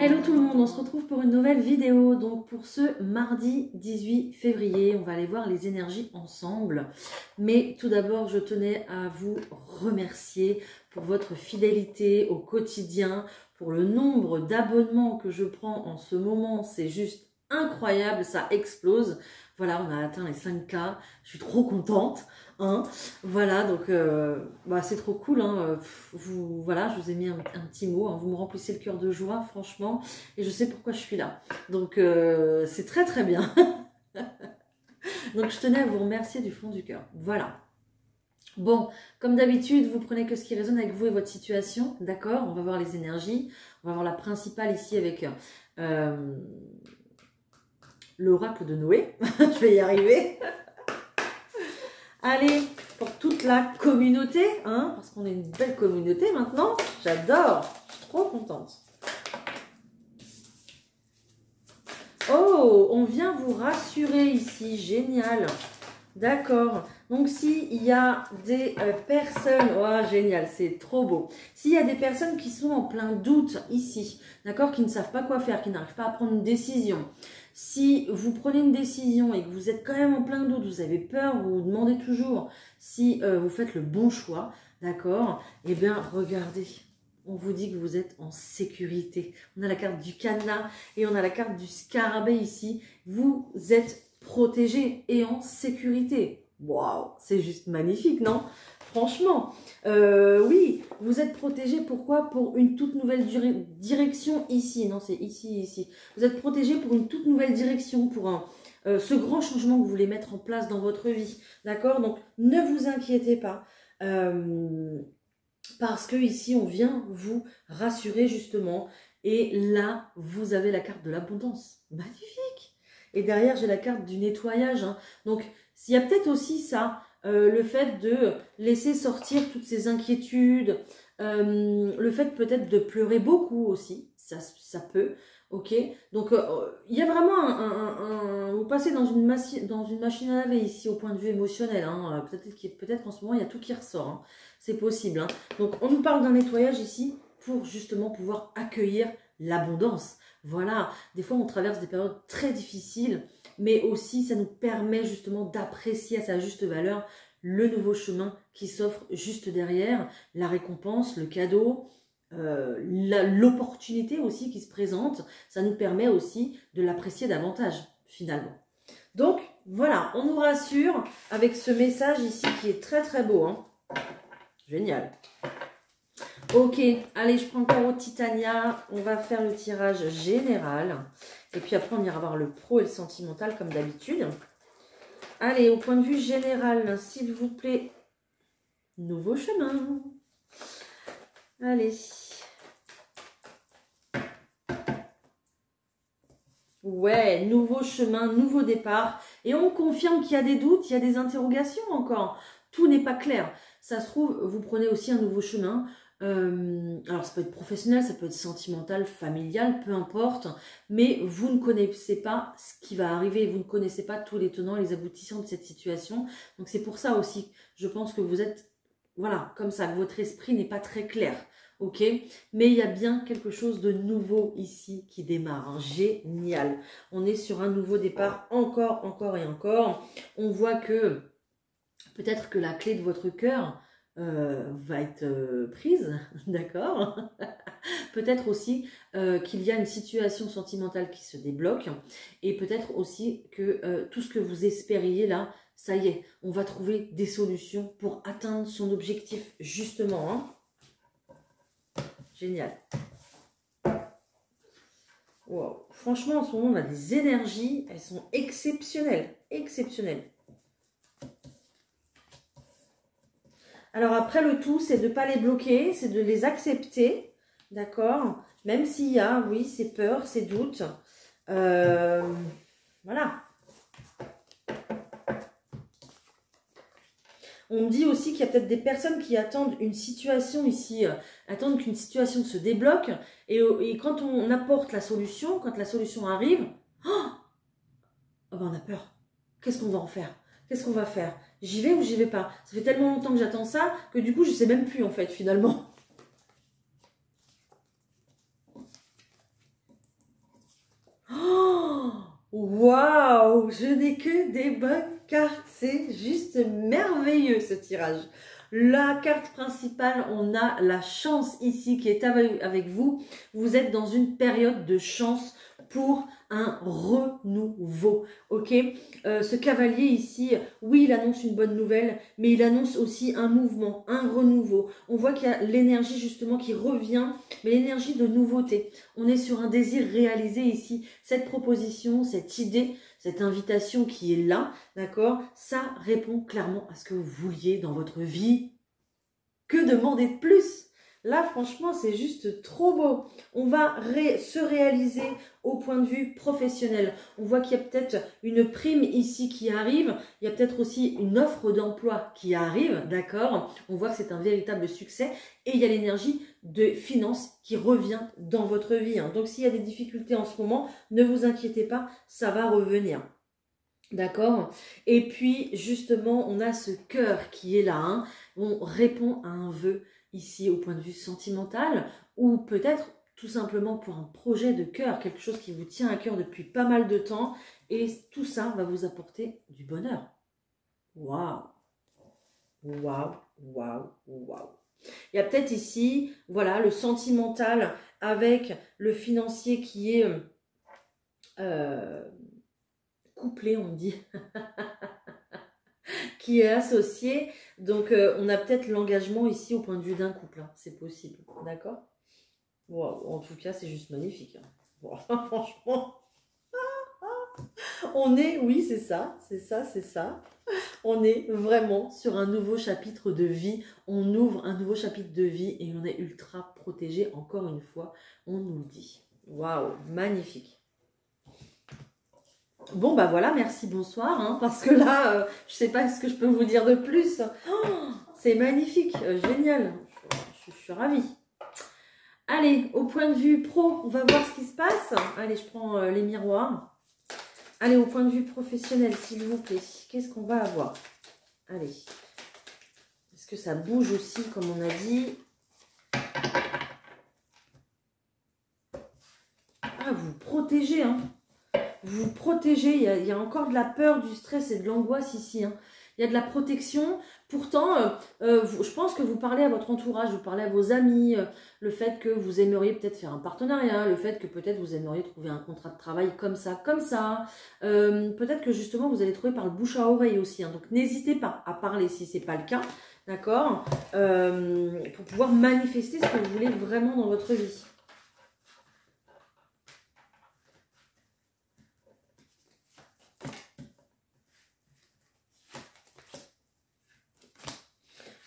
Hello tout le monde, on se retrouve pour une nouvelle vidéo. Donc pour ce mardi 18 février, on va aller voir les énergies ensemble. Mais tout d'abord, je tenais à vous remercier pour votre fidélité au quotidien, pour le nombre d'abonnements que je prends en ce moment. C'est juste incroyable, ça explose. Voilà, on a atteint les 5K, je suis trop contente. Hein. Voilà, donc c'est trop cool. Hein. Voilà, je vous ai mis un petit mot. Hein. Vous me remplissez le cœur de joie, franchement. Et je sais pourquoi je suis là. Donc, c'est très très bien. Donc, je tenais à vous remercier du fond du cœur. Voilà. Bon, comme d'habitude, vous prenez que ce qui résonne avec vous et votre situation. D'accord? On va voir les énergies. On va voir la principale ici avec l'oracle de Noé. Je vais y arriver. Allez, pour toute la communauté, hein, parce qu'on est une belle communauté maintenant. J'adore, je suis trop contente. Oh, on vient vous rassurer ici, génial. D'accord, donc s'il y a des personnes, oh génial, c'est trop beau. S'il y a des personnes qui sont en plein doute ici, d'accord, qui ne savent pas quoi faire, qui n'arrivent pas à prendre une décision. Si vous prenez une décision et que vous êtes quand même en plein doute, vous avez peur, vous vous demandez toujours si vous faites le bon choix, d'accord, eh bien regardez, on vous dit que vous êtes en sécurité. On a la carte du cadenas et on a la carte du scarabée ici. Vous êtes protégé et en sécurité. Waouh, c'est juste magnifique, non? Franchement, oui, vous êtes protégé. Pourquoi? Pour une toute nouvelle direction ici. Non, c'est ici, ici. Vous êtes protégé pour une toute nouvelle direction, pour ce grand changement que vous voulez mettre en place dans votre vie. D'accord? Donc, ne vous inquiétez pas. Parce que ici, on vient vous rassurer justement. Et là, vous avez la carte de l'abondance. Magnifique! Et derrière, j'ai la carte du nettoyage. Hein. Donc, il y a peut-être aussi ça. Le fait de laisser sortir toutes ces inquiétudes, le fait peut-être de pleurer beaucoup aussi, ça peut, ok. Donc il y a vraiment vous passez dans une machine à laver ici au point de vue émotionnel, hein. Peut-être qu'en ce moment il y a tout qui ressort, hein. C'est possible. Hein. Donc on nous parle d'un nettoyage ici pour justement pouvoir accueillir l'abondance. Voilà, des fois on traverse des périodes très difficiles, mais aussi ça nous permet justement d'apprécier à sa juste valeur le nouveau chemin qui s'offre juste derrière, la récompense, le cadeau, l'opportunité aussi qui se présente. Ça nous permet aussi de l'apprécier davantage finalement. Donc voilà, on nous rassure avec ce message ici qui est très très beau. Hein. Génial. Ok, allez, je prends le tarot de Titania. On va faire le tirage général. Et puis après, on ira voir le pro et le sentimental comme d'habitude. Allez, au point de vue général, s'il vous plaît, nouveau chemin. Allez. Ouais, nouveau chemin, nouveau départ. Et on confirme qu'il y a des doutes, il y a des interrogations encore. Tout n'est pas clair. Ça se trouve, vous prenez aussi un nouveau chemin. Alors ça peut être professionnel, ça peut être sentimental, familial, peu importe, mais vous ne connaissez pas ce qui va arriver, vous ne connaissez pas tous les tenants et les aboutissants de cette situation, donc c'est pour ça aussi, je pense que vous êtes, voilà, comme ça, votre esprit n'est pas très clair, ok, mais il y a bien quelque chose de nouveau ici qui démarre, hein. Génial, on est sur un nouveau départ, encore et encore, on voit que peut-être que la clé de votre cœur va être prise, d'accord. Peut-être aussi qu'il y a une situation sentimentale qui se débloque et peut-être aussi que tout ce que vous espériez là, ça y est, on va trouver des solutions pour atteindre son objectif justement. Hein. Génial. Wow. Franchement, en ce moment, on a des énergies, elles sont exceptionnelles, exceptionnelles. Alors après, le tout, c'est de ne pas les bloquer, c'est de les accepter, d'accord? Même s'il y a, oui, ces peurs, ces doutes. Voilà. On me dit aussi qu'il y a peut-être des personnes qui attendent une situation ici, attendent qu'une situation se débloque. Et quand on apporte la solution, quand la solution arrive, oh ben on a peur. Qu'est-ce qu'on va en faire? Qu'est-ce qu'on va faire? J'y vais ou j'y vais pas? Ça fait tellement longtemps que j'attends ça que du coup, je sais même plus en fait, finalement. Waouh, je n'ai que des bonnes cartes. C'est juste merveilleux ce tirage. La carte principale, on a la chance ici qui est avec vous. Vous êtes dans une période de chance pour un renouveau, ok. Ce cavalier ici, oui, il annonce une bonne nouvelle, mais il annonce aussi un mouvement, un renouveau. On voit qu'il y a l'énergie justement qui revient, mais l'énergie de nouveauté. On est sur un désir réalisé ici. Cette proposition, cette idée, cette invitation qui est là, d'accord, ça répond clairement à ce que vous vouliez dans votre vie. Que demander de plus? Là, franchement, c'est juste trop beau. On va se réaliser au point de vue professionnel. On voit qu'il y a peut-être une prime ici qui arrive. Il y a peut-être aussi une offre d'emploi qui arrive, d'accord? On voit que c'est un véritable succès. Et il y a l'énergie de finance qui revient dans votre vie, hein. Donc, s'il y a des difficultés en ce moment, ne vous inquiétez pas, ça va revenir. D'accord? Et puis, justement, on a ce cœur qui est là, hein. On répond à un vœu ici au point de vue sentimental ou peut-être tout simplement pour un projet de cœur, quelque chose qui vous tient à cœur depuis pas mal de temps et tout ça va vous apporter du bonheur. Waouh! Waouh! Waouh! Waouh! Il y a peut-être ici, voilà, le sentimental avec le financier qui est couplé, on dit. Qui est associé. Donc, on a peut-être l'engagement ici au point de vue d'un couple. Hein. C'est possible. D'accord? Wow. En tout cas, c'est juste magnifique. Hein. Wow. Franchement, on est, oui, c'est ça, c'est ça, c'est ça. On est vraiment sur un nouveau chapitre de vie. On ouvre un nouveau chapitre de vie et on est ultra protégé. Encore une fois, on nous le dit. Waouh, magnifique. Bon, bah voilà, merci, bonsoir, hein, parce que là, je sais pas ce que je peux vous dire de plus. Oh, c'est magnifique, génial, je suis ravie. Allez, au point de vue pro, on va voir ce qui se passe. Allez, je prends les miroirs. Allez, au point de vue professionnel, s'il vous plaît, qu'est-ce qu'on va avoir? Allez, est-ce que ça bouge aussi, comme on a dit? Ah, vous protégez, hein. Vous protégez, il y a encore de la peur, du stress et de l'angoisse ici. Hein. Il y a de la protection. Pourtant, je pense que vous parlez à votre entourage, vous parlez à vos amis, le fait que vous aimeriez peut-être faire un partenariat, le fait que peut-être vous aimeriez trouver un contrat de travail comme ça, comme ça. Peut-être que justement, vous allez trouver par le bouche à oreille aussi. Hein. Donc, n'hésitez pas à parler si ce n'est pas le cas, d'accord, pour pouvoir manifester ce que vous voulez vraiment dans votre vie.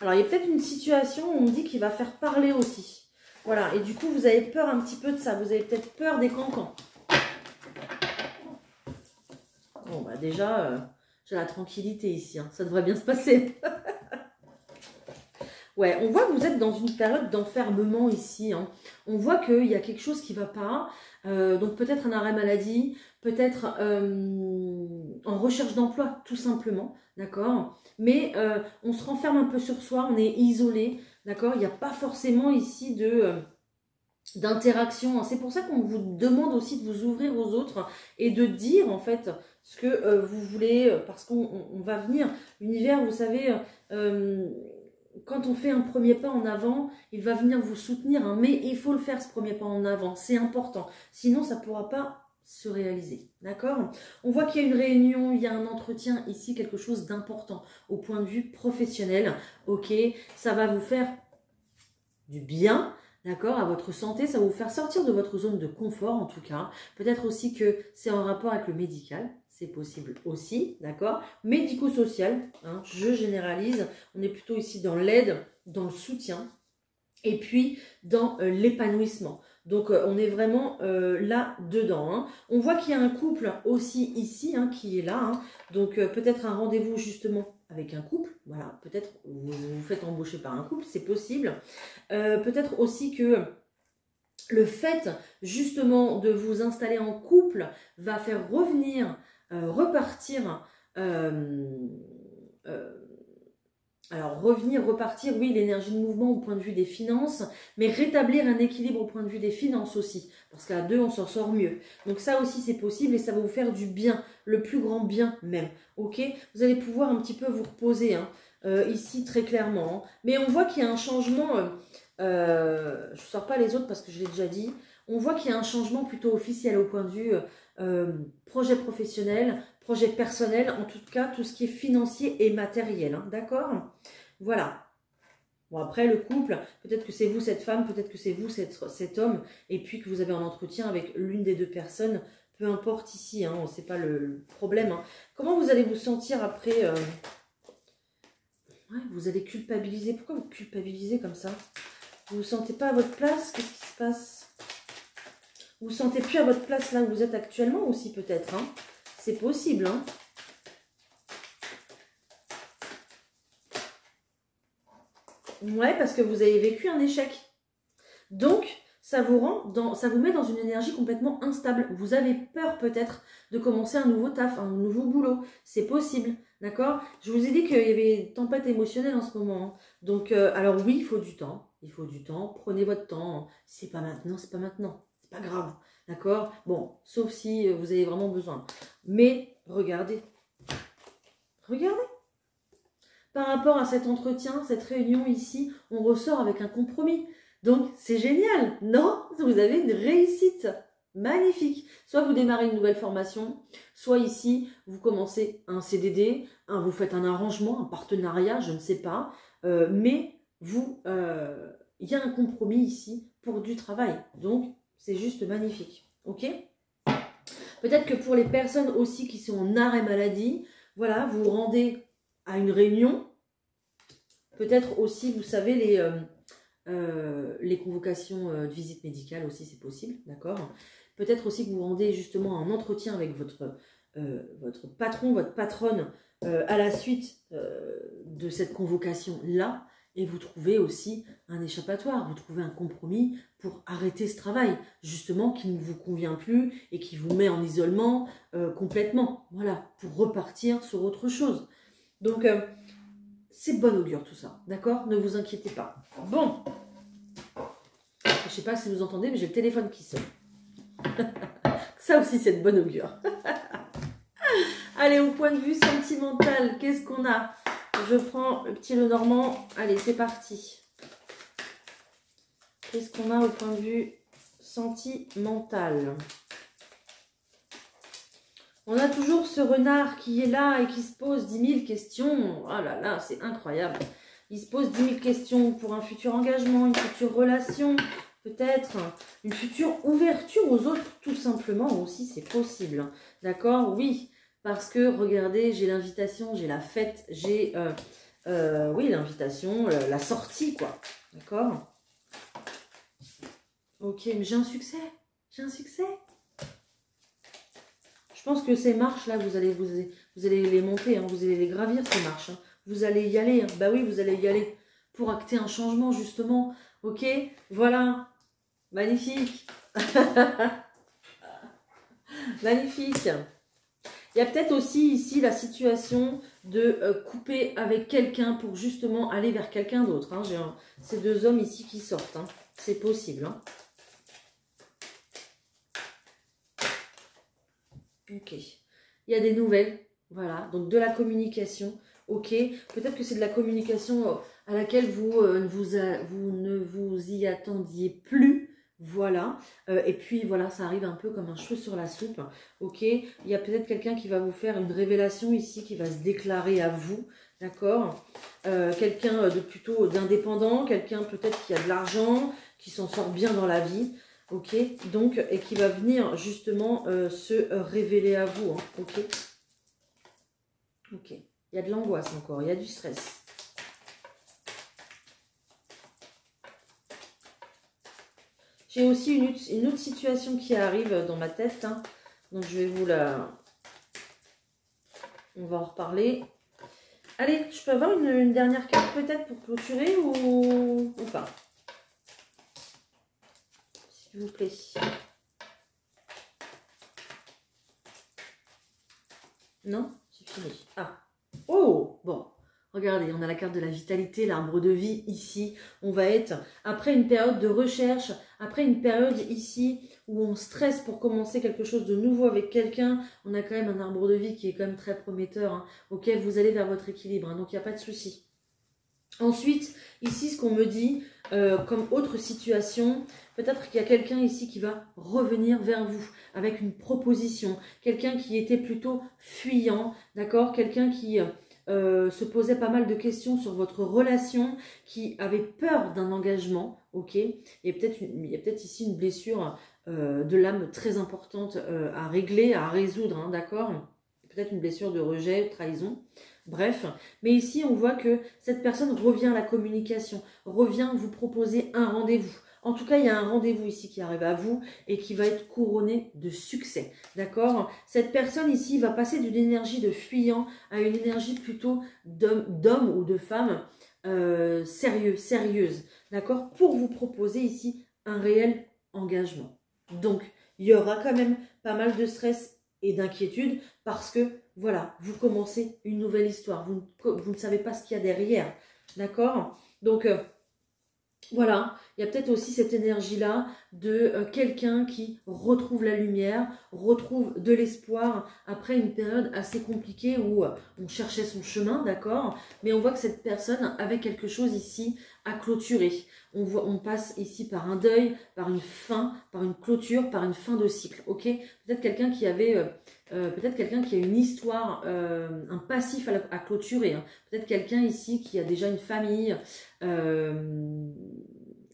Alors, il y a peut-être une situation où on dit qu'il va faire parler aussi. Voilà, et du coup, vous avez peur un petit peu de ça. Vous avez peut-être peur des cancans. Bon, bah déjà, j'ai la tranquillité ici. Hein. Ça devrait bien se passer. Ouais, on voit que vous êtes dans une période d'enfermement ici. Hein. On voit qu'il y a quelque chose qui ne va pas. Donc, peut-être un arrêt maladie. Peut-être en recherche d'emploi, tout simplement. D'accord? Mais on se renferme un peu sur soi, on est isolé, d'accord? Il n'y a pas forcément ici d'interaction. C'est pour ça qu'on vous demande aussi de vous ouvrir aux autres et de dire en fait ce que vous voulez, parce qu'on va venir. L'univers, vous savez, quand on fait un premier pas en avant, il va venir vous soutenir, hein, mais il faut le faire ce premier pas en avant, c'est important. Sinon, ça ne pourra pas se réaliser, d'accord? On voit qu'il y a une réunion, il y a un entretien ici, quelque chose d'important au point de vue professionnel, ok? Ça va vous faire du bien, d'accord, à votre santé, ça va vous faire sortir de votre zone de confort en tout cas. Peut-être aussi que c'est en rapport avec le médical, c'est possible aussi, d'accord? Médico-social, hein, je généralise, on est plutôt ici dans l'aide, dans le soutien et puis dans l'épanouissement. Donc, on est vraiment là-dedans. Hein. On voit qu'il y a un couple aussi ici hein, qui est là. Hein. Donc, peut-être un rendez-vous justement avec un couple. Voilà, peut-être vous vous faites embaucher par un couple, c'est possible. Peut-être aussi que le fait justement de vous installer en couple va faire revenir, repartir Alors, revenir, repartir, oui, l'énergie de mouvement au point de vue des finances, mais rétablir un équilibre au point de vue des finances aussi, parce qu'à deux, on s'en sort mieux. Donc ça aussi, c'est possible et ça va vous faire du bien, le plus grand bien même, ok? Vous allez pouvoir un petit peu vous reposer, hein, ici, très clairement. Hein. Mais on voit qu'il y a un changement, je ne sors pas les autres parce que je l'ai déjà dit, on voit qu'il y a un changement plutôt officiel au point de vue projet professionnel, projet personnel, en tout cas tout ce qui est financier et matériel, hein, d'accord? Voilà. Bon après le couple, peut-être que c'est vous cette femme, peut-être que c'est vous cet homme, et puis que vous avez un entretien avec l'une des deux personnes, peu importe ici, hein, c'est pas le problème. Hein. Comment vous allez vous sentir après ouais, vous allez culpabiliser, pourquoi vous culpabilisez comme ça? Vous vous sentez pas à votre place? Qu'est-ce qui se passe? Vous vous sentez plus à votre place là où vous êtes actuellement aussi peut-être, hein? C'est possible, hein? Ouais, parce que vous avez vécu un échec. Donc, ça vous met dans une énergie complètement instable. Vous avez peur peut-être de commencer un nouveau taf, un nouveau boulot. C'est possible, d'accord? Je vous ai dit qu'il y avait une tempête émotionnelle en ce moment. Hein. Donc, alors oui, il faut du temps. Il faut du temps. Prenez votre temps. C'est pas maintenant, c'est pas maintenant. C'est pas grave, d'accord? Bon, sauf si vous avez vraiment besoin. Mais, regardez. Regardez. Par rapport à cet entretien, cette réunion ici, on ressort avec un compromis. Donc, c'est génial, non? Vous avez une réussite magnifique. Soit vous démarrez une nouvelle formation, soit ici, vous commencez un CDD, vous faites un arrangement, un partenariat, je ne sais pas. Mais il y a un compromis ici pour du travail. Donc, c'est juste magnifique. Ok? Peut-être que pour les personnes aussi qui sont en arrêt maladie, voilà, vous vous rendez à une réunion. Peut-être aussi, vous savez, les convocations de visite médicale aussi, c'est possible, d'accord? Peut-être aussi que vous rendez justement un entretien avec votre patron, votre patronne à la suite de cette convocation-là, et vous trouvez aussi un échappatoire, vous trouvez un compromis pour arrêter ce travail, justement, qui ne vous convient plus et qui vous met en isolement complètement, voilà, pour repartir sur autre chose. Donc, c'est de bon augure tout ça, d'accord? Ne vous inquiétez pas. Bon, je sais pas si vous entendez, mais j'ai le téléphone qui sonne. Ça aussi, c'est de bon augure. Allez, au point de vue sentimental, qu'est-ce qu'on a? Je prends le petit Lenormand. Allez, c'est parti. Qu'est-ce qu'on a au point de vue sentimental? On a toujours ce renard qui est là et qui se pose 10 000 questions. Oh là là, c'est incroyable. Il se pose 10 000 questions pour un futur engagement, une future relation, peut-être une future ouverture aux autres, tout simplement aussi, c'est possible. D'accord? Oui, parce que, regardez, j'ai l'invitation, j'ai la fête, j'ai, oui, l'invitation, la sortie, quoi. D'accord? Ok, mais j'ai un succès. J'ai un succès. Je pense que ces marches-là, vous allez les monter, hein, vous allez les gravir, ces marches. Hein. Vous allez y aller. Hein. Bah oui, vous allez y aller pour acter un changement, justement. Ok, voilà. Magnifique. Magnifique. Il y a peut-être aussi ici la situation de couper avec quelqu'un pour justement aller vers quelqu'un d'autre. Hein. J'ai ces deux hommes ici qui sortent. Hein. C'est possible. Hein. Ok. Il y a des nouvelles. Voilà. Donc de la communication. Ok. Peut-être que c'est de la communication à laquelle vous ne vous y attendiez plus. Voilà. Et puis voilà, ça arrive un peu comme un cheveu sur la soupe. Ok. Il y a peut-être quelqu'un qui va vous faire une révélation ici, qui va se déclarer à vous. D'accord. Quelqu'un de plutôt d'indépendant, quelqu'un peut-être qui a de l'argent, qui s'en sort bien dans la vie. Ok, donc, et qui va venir justement se révéler à vous. Hein, ok. Ok. Il y a de l'angoisse encore, il y a du stress. J'ai aussi une autre situation qui arrive dans ma tête. Hein, donc, je vais vous la... On va en reparler. Allez, je peux avoir une dernière carte peut-être pour clôturer ou pas? S'il vous plaît. Non, c'est fini. Ah. Oh, bon. Regardez, on a la carte de la vitalité, l'arbre de vie ici. On va être après une période de recherche, après une période ici où on stresse pour commencer quelque chose de nouveau avec quelqu'un. On a quand même un arbre de vie qui est quand même très prometteur. Hein. Ok, vous allez vers votre équilibre, hein, donc il n'y a pas de souci. Ensuite, ici, ce qu'on me dit, comme autre situation, peut-être qu'il y a quelqu'un ici qui va revenir vers vous avec une proposition. Quelqu'un qui était plutôt fuyant, d'accord? Quelqu'un qui se posait pas mal de questions sur votre relation, qui avait peur d'un engagement, ok? Et il y a peut-être ici une blessure de l'âme très importante à régler, à résoudre, hein, d'accord? Peut-être une blessure de rejet, trahison. Bref, mais ici on voit que cette personne revient à la communication, revient vous proposer un rendez-vous. En tout cas, il y a un rendez-vous ici qui arrive à vous et qui va être couronné de succès, d'accord? Cette personne ici va passer d'une énergie de fuyant à une énergie plutôt d'homme ou de femme sérieuse, d'accord? Pour vous proposer ici un réel engagement. Donc, il y aura quand même pas mal de stress et d'inquiétude parce que voilà, vous commencez une nouvelle histoire. Vous ne savez pas ce qu'il y a derrière. D'accord? Donc, voilà, il y a peut-être aussi cette énergie-là de quelqu'un qui retrouve la lumière, retrouve de l'espoir après une période assez compliquée où on cherchait son chemin, d'accord? Mais on voit que cette personne avait quelque chose ici à clôturer. On passe ici par un deuil, par une fin, par une clôture, par une fin de cycle, ok? Peut-être quelqu'un qui avait... peut-être quelqu'un qui a une histoire, un passif à clôturer. Hein. Peut-être quelqu'un ici qui a déjà une famille,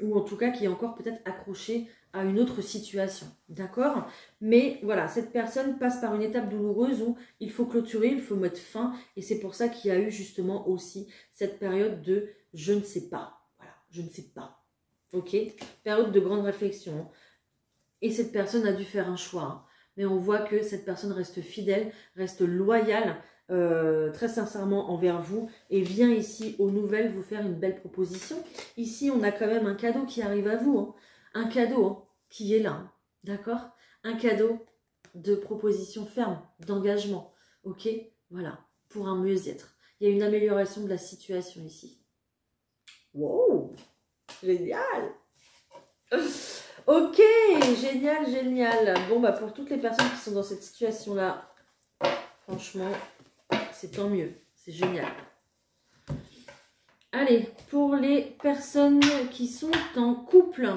ou en tout cas qui est encore peut-être accroché à une autre situation. D'accord? Mais voilà, cette personne passe par une étape douloureuse où il faut clôturer, il faut mettre fin. Et c'est pour ça qu'il y a eu justement aussi cette période de « je ne sais pas ». Voilà, je ne sais pas. Ok? Période de grande réflexion. Et cette personne a dû faire un choix. Hein. Mais on voit que cette personne reste fidèle, reste loyale, très sincèrement envers vous et vient ici aux nouvelles vous faire une belle proposition. Ici, on a quand même un cadeau qui arrive à vous. Hein. Un cadeau hein, qui est là. Hein. D'accord? Un cadeau de proposition ferme, d'engagement. Ok? Voilà. Pour un mieux-être. Il y a une amélioration de la situation ici. Wow! Génial! Ok, génial, génial. Bon, bah pour toutes les personnes qui sont dans cette situation-là, franchement, c'est tant mieux. C'est génial. Allez, pour les personnes qui sont en couple.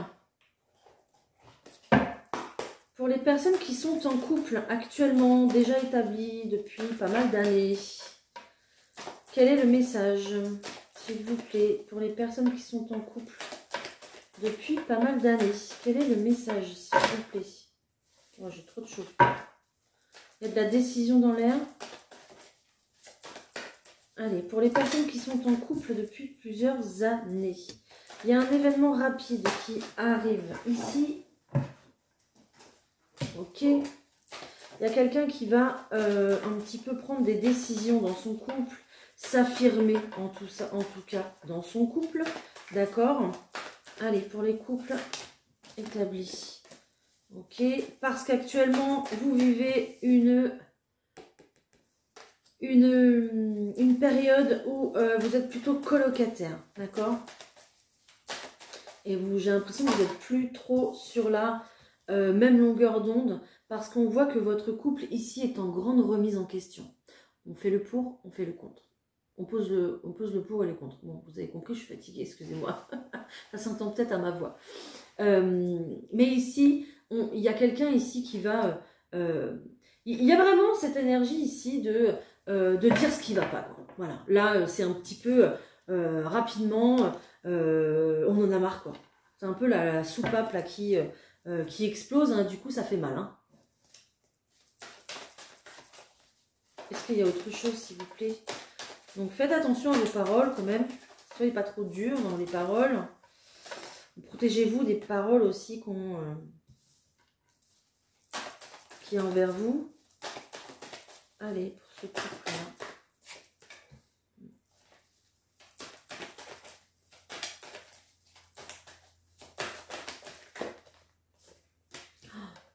Pour les personnes qui sont en couple actuellement, déjà établies depuis pas mal d'années, quel est le message, s'il vous plaît, pour les personnes qui sont en couple depuis pas mal d'années? Quel est le message, s'il vous plaît? Oh, j'ai trop de choses. Il y a de la décision dans l'air. Allez, pour les personnes qui sont en couple depuis plusieurs années, il y a un événement rapide qui arrive ici. Ok. Il y a quelqu'un qui va un petit peu prendre des décisions dans son couple, s'affirmer en tout cas dans son couple. D'accord? Allez, pour les couples établis. Ok, parce qu'actuellement, vous vivez une période où vous êtes plutôt colocataire, d'accord? Et j'ai l'impression que vous n'êtes plus trop sur la même longueur d'onde, parce qu'on voit que votre couple ici est en grande remise en question. On fait le pour, on fait le contre. On pose le pour et le contre. Bon, vous avez compris, je suis fatiguée, excusez-moi. Ça s'entend peut-être à ma voix. Mais ici, il y a quelqu'un ici qui va... il y a vraiment cette énergie ici de dire ce qui ne va pas. Quoi. Voilà. Là, c'est un petit peu rapidement, on en a marre. Quoi. C'est un peu la soupape là, qui explose. Hein, du coup, ça fait mal. Hein. Est-ce qu'il y a autre chose, s'il vous plaît? Donc, faites attention à vos paroles quand même. Soyez pas trop dur dans les paroles. Protégez-vous des paroles aussi qui est envers vous. Allez, pour ce couple-là.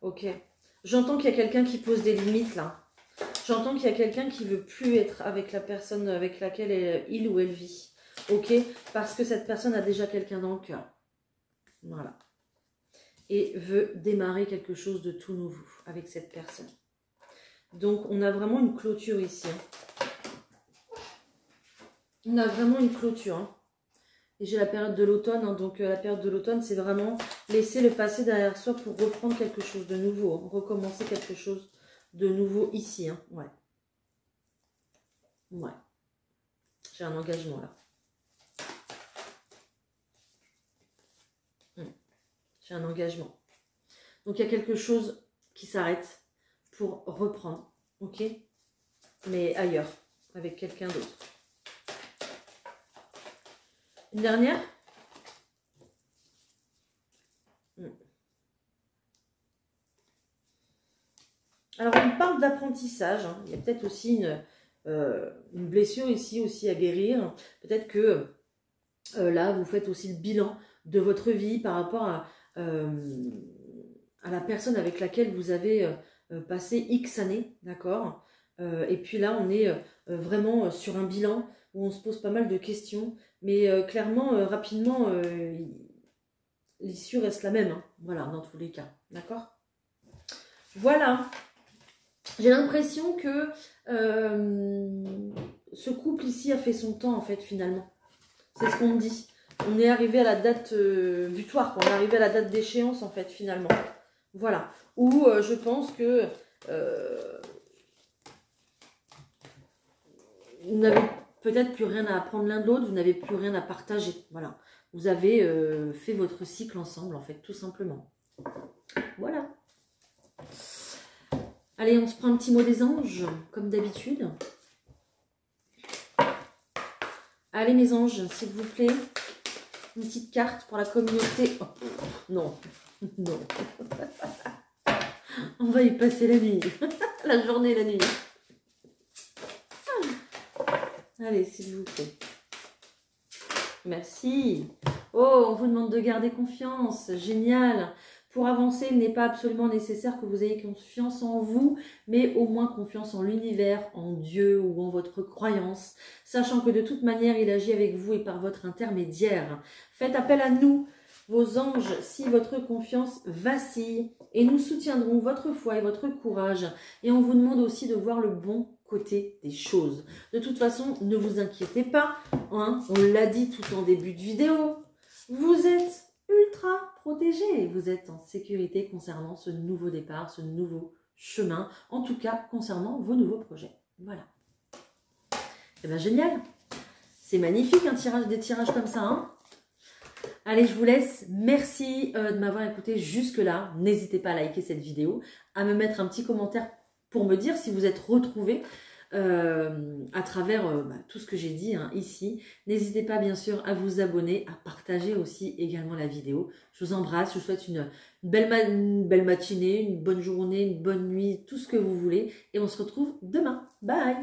Ok. J'entends qu'il y a quelqu'un qui pose des limites là. J'entends qu'il y a quelqu'un qui veut plus être avec la personne avec laquelle il ou elle vit. Ok? Parce que cette personne a déjà quelqu'un dans le cœur. Voilà. Et veut démarrer quelque chose de tout nouveau avec cette personne. Donc, on a vraiment une clôture ici. On a vraiment une clôture. Hein. Et j'ai la période de l'automne. Hein. Donc, la période de l'automne, c'est vraiment laisser le passé derrière soi pour reprendre quelque chose de nouveau. Hein. Recommencer quelque chose de nouveau ici. Hein. Ouais. Ouais. J'ai un engagement là. J'ai un engagement. Donc, il y a quelque chose qui s'arrête pour reprendre. Ok? Mais ailleurs, avec quelqu'un d'autre. Une dernière? Alors, on parle d'apprentissage. Hein. Il y a peut-être aussi une blessure ici aussi à guérir. Peut-être que là, vous faites aussi le bilan de votre vie par rapport à la personne avec laquelle vous avez passé X années, d'accord? Et puis là, on est vraiment sur un bilan où on se pose pas mal de questions. Mais clairement, rapidement, l'issue reste la même. Hein. Voilà, dans tous les cas, d'accord? Voilà. J'ai l'impression que ce couple ici a fait son temps, en fait, finalement. C'est ce qu'on me dit. On est arrivé à la date butoir, on est arrivé à la date d'échéance, en fait, finalement. Voilà. Où je pense que vous n'avez peut-être plus rien à apprendre l'un de l'autre, vous n'avez plus rien à partager. Voilà. Vous avez fait votre cycle ensemble, en fait, tout simplement. Voilà. Allez, on se prend un petit mot des anges, comme d'habitude. Allez, mes anges, s'il vous plaît. Une petite carte pour la communauté. Oh, non, non. On va y passer la nuit. La journée et la nuit. Allez, s'il vous plaît. Merci. Oh, on vous demande de garder confiance. Génial. Pour avancer, il n'est pas absolument nécessaire que vous ayez confiance en vous, mais au moins confiance en l'univers, en Dieu ou en votre croyance, sachant que de toute manière, il agit avec vous et par votre intermédiaire. Faites appel à nous, vos anges, si votre confiance vacille, et nous soutiendrons votre foi et votre courage. Et on vous demande aussi de voir le bon côté des choses. De toute façon, ne vous inquiétez pas, hein, on l'a dit tout en début de vidéo, vous êtes ultra protégé. Vous êtes en sécurité concernant ce nouveau départ, ce nouveau chemin, en tout cas concernant vos nouveaux projets. Voilà. Eh bien, génial. C'est magnifique des tirages comme ça. Hein. Allez, je vous laisse. Merci de m'avoir écouté jusque-là. N'hésitez pas à liker cette vidéo, à me mettre un petit commentaire pour me dire si vous êtes retrouvés à travers tout ce que j'ai dit hein, ici. N'hésitez pas bien sûr à vous abonner, à partager aussi également la vidéo. Je vous embrasse, je vous souhaite une belle matinée, une bonne journée, une bonne nuit, tout ce que vous voulez. Et on se retrouve demain. Bye!